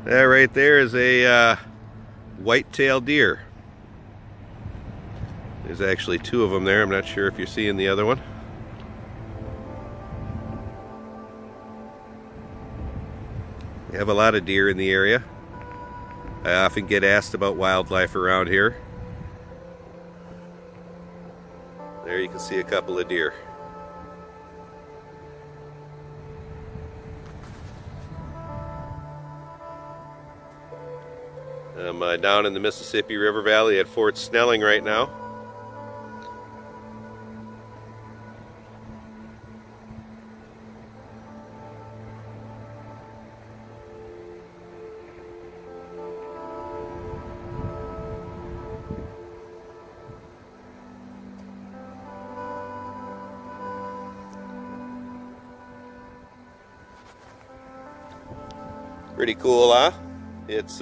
That right there is a whitetail deer. There's actually two of them there. I'm not sure if you're seeing the other one. We have a lot of deer in the area. I often get asked about wildlife around here. There you can see a couple of deer. I'm down in the Mississippi River Valley at Fort Snelling right now. Pretty cool, huh? It's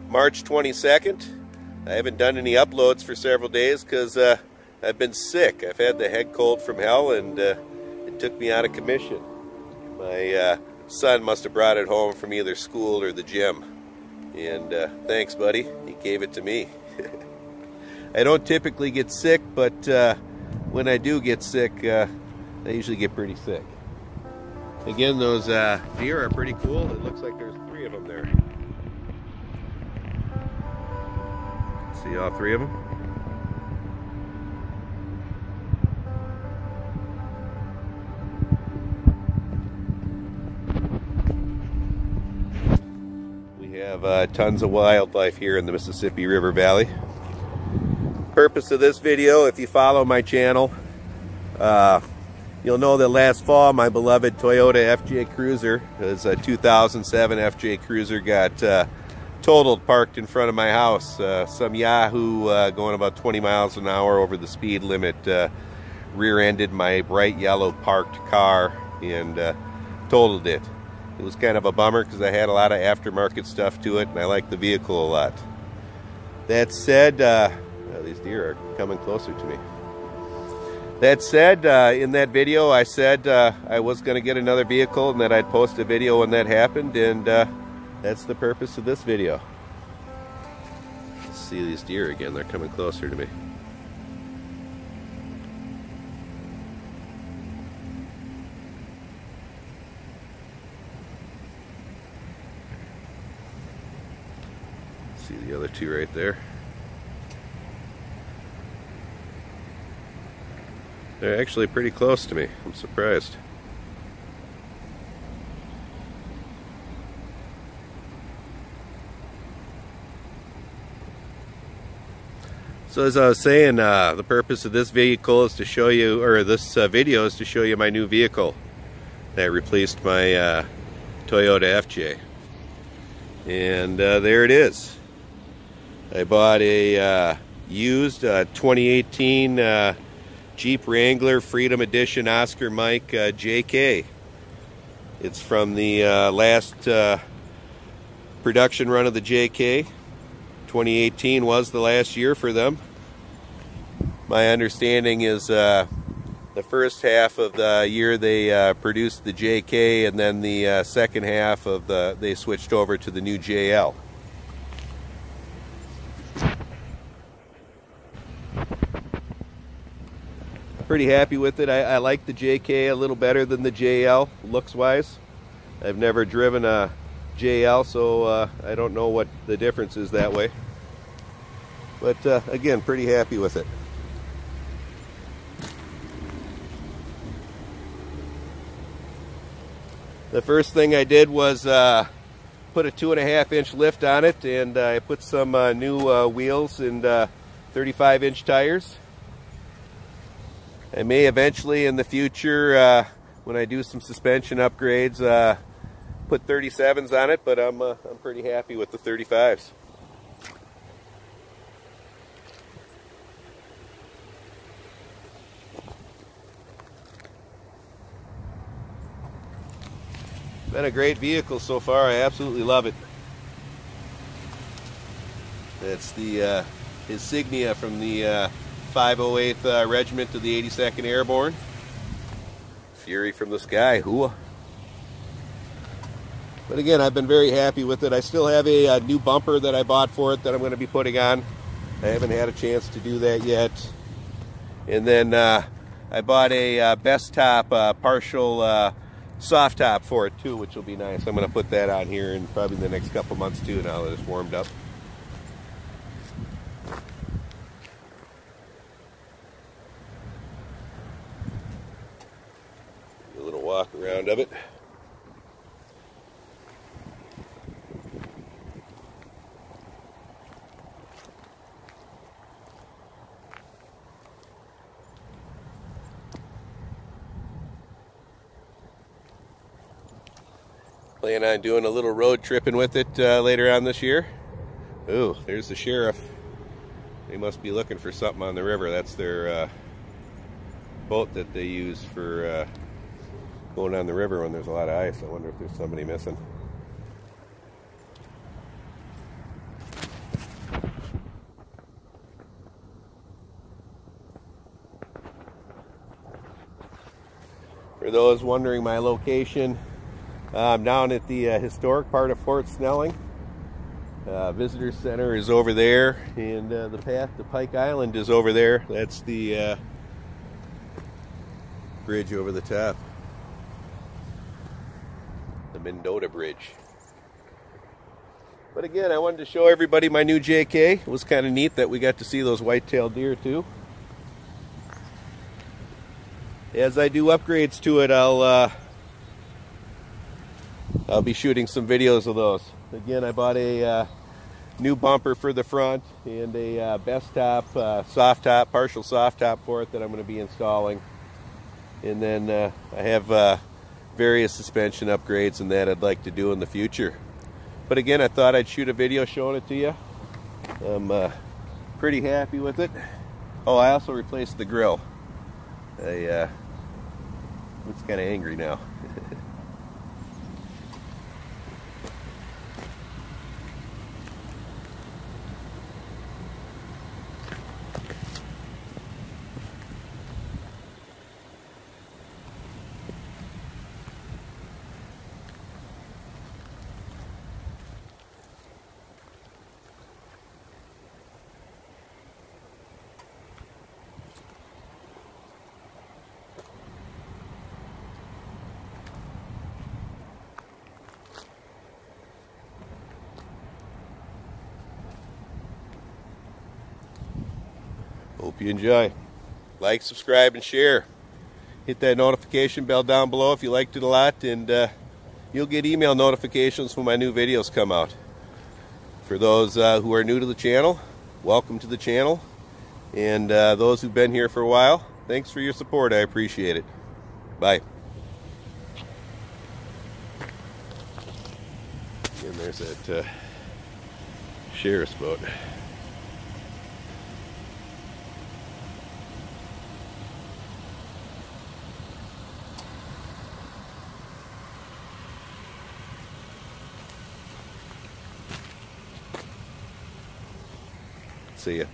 March 22nd. I haven't done any uploads for several days because I've been sick. I've had the head cold from hell, and it took me out of commission. My son must have brought it home from either school or the gym. And thanks, buddy. He gave it to me. I don't typically get sick, but when I do get sick, I usually get pretty sick. Again, those deer are pretty cool. It looks like there's 3 of them there. See all 3 of them? We have tons of wildlife here in the Mississippi River Valley. Purpose of this video, if you follow my channel, you'll know that last fall my beloved Toyota FJ Cruiser, it was a 2007 FJ Cruiser, got totaled parked in front of my house. Some yahoo going about 20 miles an hour over the speed limit rear-ended my bright yellow parked car and totaled it. It was kind of a bummer because I had a lot of aftermarket stuff to it and I like the vehicle a lot. That said, these deer are coming closer to me. That said, in that video I said I was going to get another vehicle and that I'd post a video when that happened, and that's the purpose of this video. Let's see these deer again, they're coming closer to me. See the other 2 right there. They're actually pretty close to me. I'm surprised. So as I was saying, the purpose of this vehicle is to show you, or this video is to show you my new vehicle that replaced my Toyota FJ. And there it is. I bought a used 2018 Jeep Wrangler Freedom Edition Oscar Mike JK. It's from the last production run of the JK. 2018 was the last year for them. My understanding is the first half of the year they produced the JK, and then the second half of they switched over to the new JL. Pretty happy with it. I like the JK a little better than the JL looks wise. I've never driven a JL, so I don't know what the difference is that way. But again, pretty happy with it. The first thing I did was put a 2.5-inch lift on it, and I put some new wheels and 35-inch tires. I may eventually in the future, when I do some suspension upgrades, put 37s on it, but I'm pretty happy with the 35s. Been a great vehicle so far. I absolutely love it. That's the insignia from the 508th Regiment of the 82nd Airborne. Fury from the sky. Hooah. But again, I've been very happy with it. I still have a new bumper that I bought for it that I'm going to be putting on. I haven't had a chance to do that yet. And then I bought a best top partial soft top for it too, which will be nice. I'm going to put that on here in probably the next couple months too, now that it's warmed up. A little walk around of it. Plan on doing a little road tripping with it later on this year. Ooh, there's the sheriff. They must be looking for something on the river. That's their boat that they use for going on the river when there's a lot of ice. I wonder if there's somebody missing. For those wondering my location, I'm down at the historic part of Fort Snelling. Visitor Center is over there, and the path to Pike Island is over there. That's the bridge over the top. The Mendota Bridge. But again, I wanted to show everybody my new JK. It was kind of neat that we got to see those white-tailed deer too. As I do upgrades to it, I'll be shooting some videos of those. Again, I bought a new bumper for the front and a best top, soft top, partial soft top for it that I'm going to be installing. And then I have various suspension upgrades and that I'd like to do in the future. But again, I thought I'd shoot a video showing it to you. I'm pretty happy with it. Oh, I also replaced the grill. It's kind of angry now. Hope you enjoy. Like, subscribe, and share. Hit that notification bell down below if you liked it a lot, and you'll get email notifications when my new videos come out. For those who are new to the channel, welcome to the channel. And those who've been here for a while, thanks for your support. I appreciate it. Bye. And there's that sheriff's boat. See ya.